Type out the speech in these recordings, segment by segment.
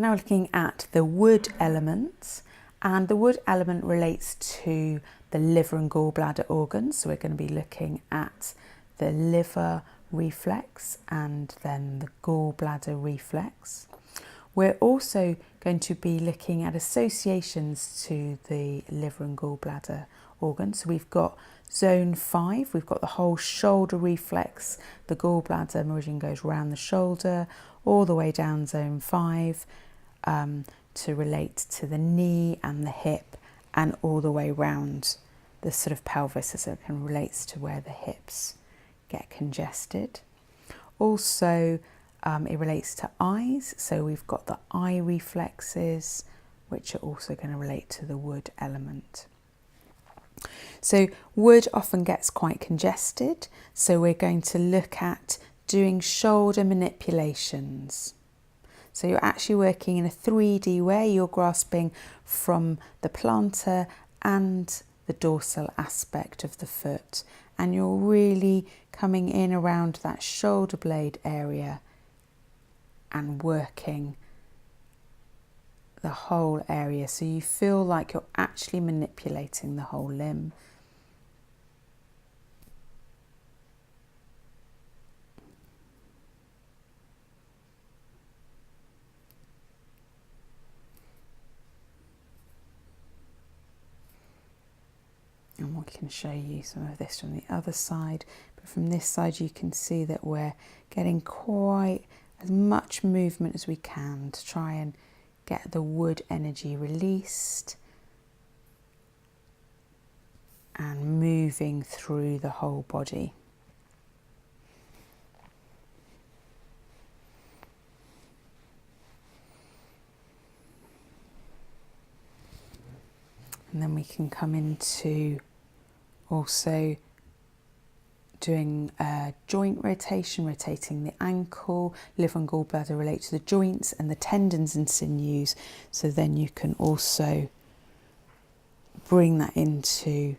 Now we're looking at the wood element, and the wood element relates to the liver and gallbladder organs. So we're going to be looking at the liver reflex and then the gallbladder reflex. We're also going to be looking at associations to the liver and gallbladder organs. So we've got zone 5, we've got the whole shoulder reflex. The gallbladder meridian goes around the shoulder all the way down zone 5 to relate to the knee and the hip, and all the way round the sort of pelvis, as it can relates to where the hips get congested. Also, it relates to eyes, so we've got the eye reflexes, which are also going to relate to the wood element. So wood often gets quite congested, so we're going to look at doing shoulder manipulations. So you're actually working in a 3D way. You're grasping from the plantar and the dorsal aspect of the foot, and you're really coming in around that shoulder blade area and working the whole area, so you feel like you're actually manipulating the whole limb. And we can show you some of this from the other side, but from this side you can see that we're getting quite as much movement as we can to try and get the wood energy released and moving through the whole body. And then we can come into also doing a joint rotation, rotating the ankle. Liver and gallbladder relate to the joints and the tendons and sinews. So then you can also bring that into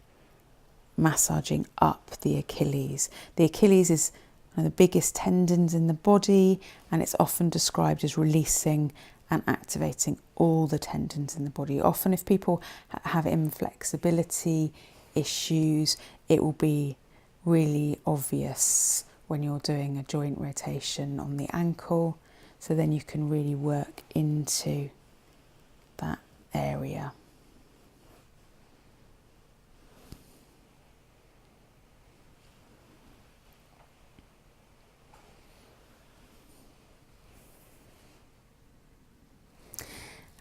massaging up the Achilles. The Achilles is one of the biggest tendons in the body, and it's often described as releasing and activating all the tendons in the body. Often if people have inflexibility issues, it will be really obvious when you're doing a joint rotation on the ankle, so then you can really work into that area.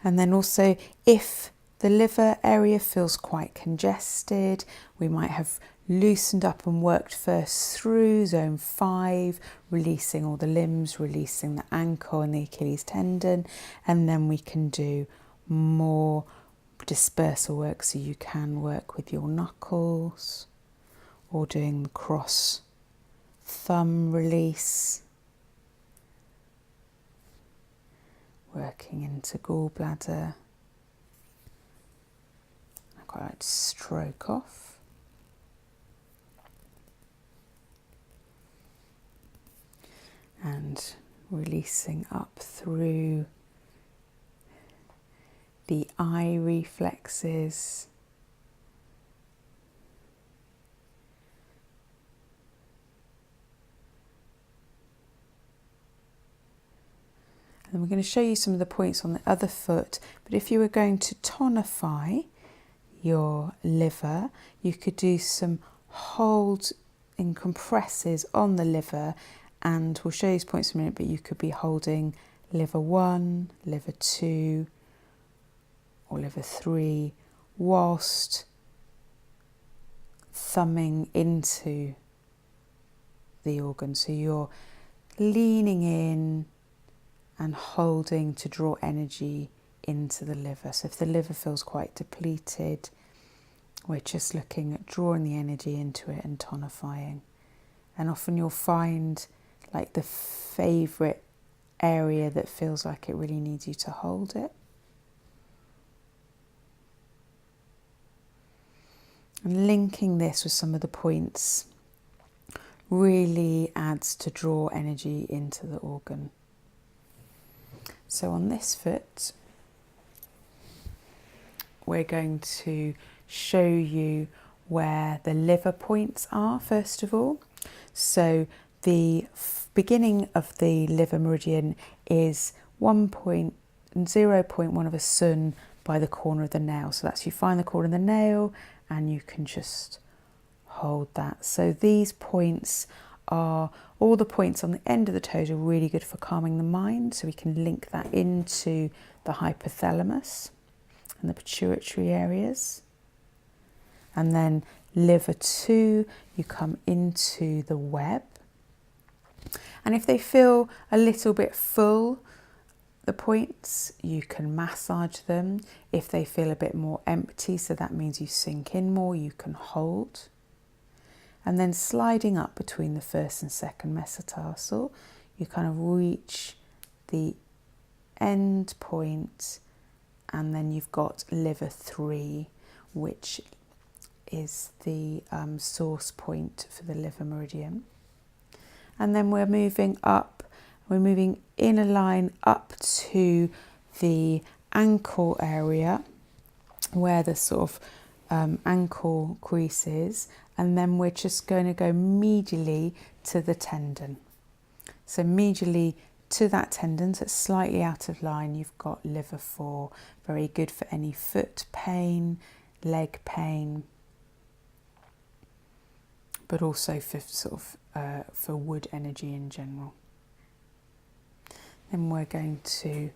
And then also, if the liver area feels quite congested, we might have loosened up and worked first through zone 5, releasing all the limbs, releasing the ankle and the Achilles tendon, and then we can do more dispersal work, so you can work with your knuckles or doing the cross thumb release, working into gallbladder. I quite like to stroke off. And releasing up through the eye reflexes. And then we're going to show you some of the points on the other foot, but if you were going to tonify your liver, you could do some hold in compresses on the liver, and we'll show you these points in a minute, but you could be holding liver 1, liver 2 or liver 3 whilst thumbing into the organ. So you're leaning in and holding to draw energy into the liver. So if the liver feels quite depleted, we're just looking at drawing the energy into it and tonifying. And often you'll find like the favourite area that feels like it really needs you to hold it. And linking this with some of the points really adds to draw energy into the organ. So on this foot, we're going to show you where the liver points are first of all. So the beginning of the liver meridian is 0.1 of a sun by the corner of the nail. So that's, you find the corner of the nail and you can just hold that. So these points are, all the points on the end of the toes are really good for calming the mind. So we can link that into the hypothalamus and the pituitary areas. And then liver 2, you come into the web. And if they feel a little bit full, the points, you can massage them. If they feel a bit more empty, so that means you sink in more, you can hold. And then sliding up between the first and second metatarsal, you kind of reach the end point, and then you've got liver 3, which is the source point for the liver meridian. And then we're moving up, we're moving in a line up to the ankle area where the sort of ankle crease is, and then we're just going to go medially to the tendon. So medially to that tendon, so it's slightly out of line, you've got liver 4, very good for any foot pain, leg pain, but also for sort of for wood energy in general. Then we're going to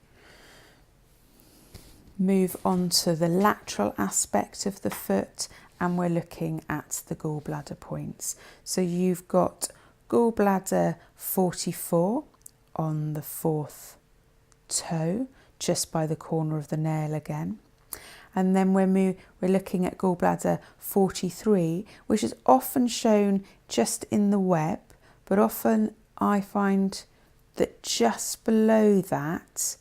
move on to the lateral aspect of the foot, and we're looking at the gallbladder points. So you've got gallbladder 44 on the 4th toe, just by the corner of the nail again. And then we're looking at gallbladder 43, which is often shown just in the web, but often I find that just below that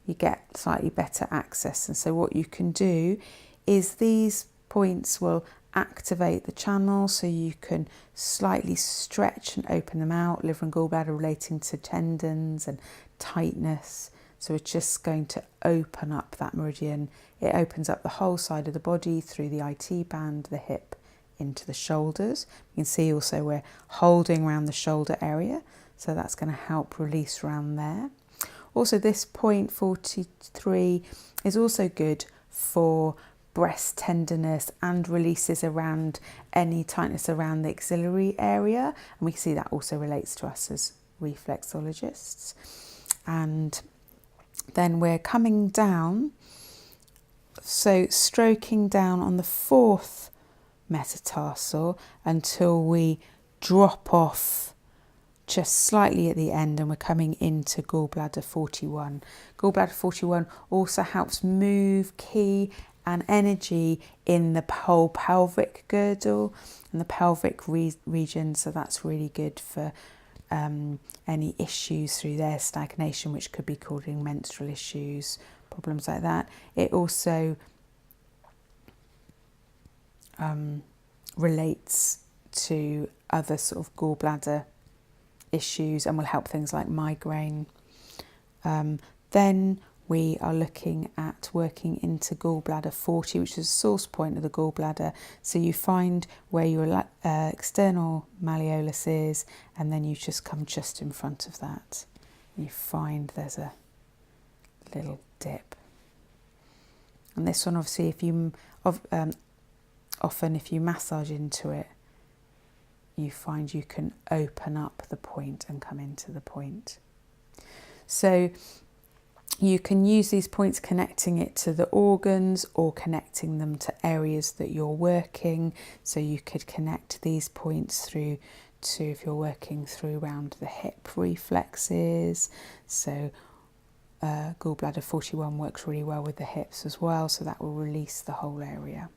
you get slightly better access. And so what you can do is these points will activate the channel, so you can slightly stretch and open them out, liver and gallbladder relating to tendons and tightness. So we're just going to open up that meridian. It opens up the whole side of the body through the IT band, the hip, into the shoulders. You can see also we're holding around the shoulder area, so that's going to help release around there. Also, this point 43 is also good for breast tenderness and releases around any tightness around the axillary area. And we can see that also relates to us as reflexologists. And then we're coming down, so stroking down on the 4th metatarsal until we drop off just slightly at the end, and we're coming into gallbladder 41. Gallbladder 41 also helps move ki and energy in the whole pelvic girdle and the pelvic region, so that's really good for any issues through their stagnation, which could be causing menstrual issues, problems like that. It also relates to other sort of gallbladder issues and will help things like migraine. Then we are looking at working into gallbladder 40, which is the source point of the gallbladder. So you find where your external malleolus is, and then you just come just in front of that. You find there's a little dip. And this one, obviously, if you often if you massage into it, you find you can open up the point and come into the point. So you can use these points connecting it to the organs or connecting them to areas that you're working. So you could connect these points through to, if you're working through around the hip reflexes. So gallbladder 41 works really well with the hips as well, so that will release the whole area.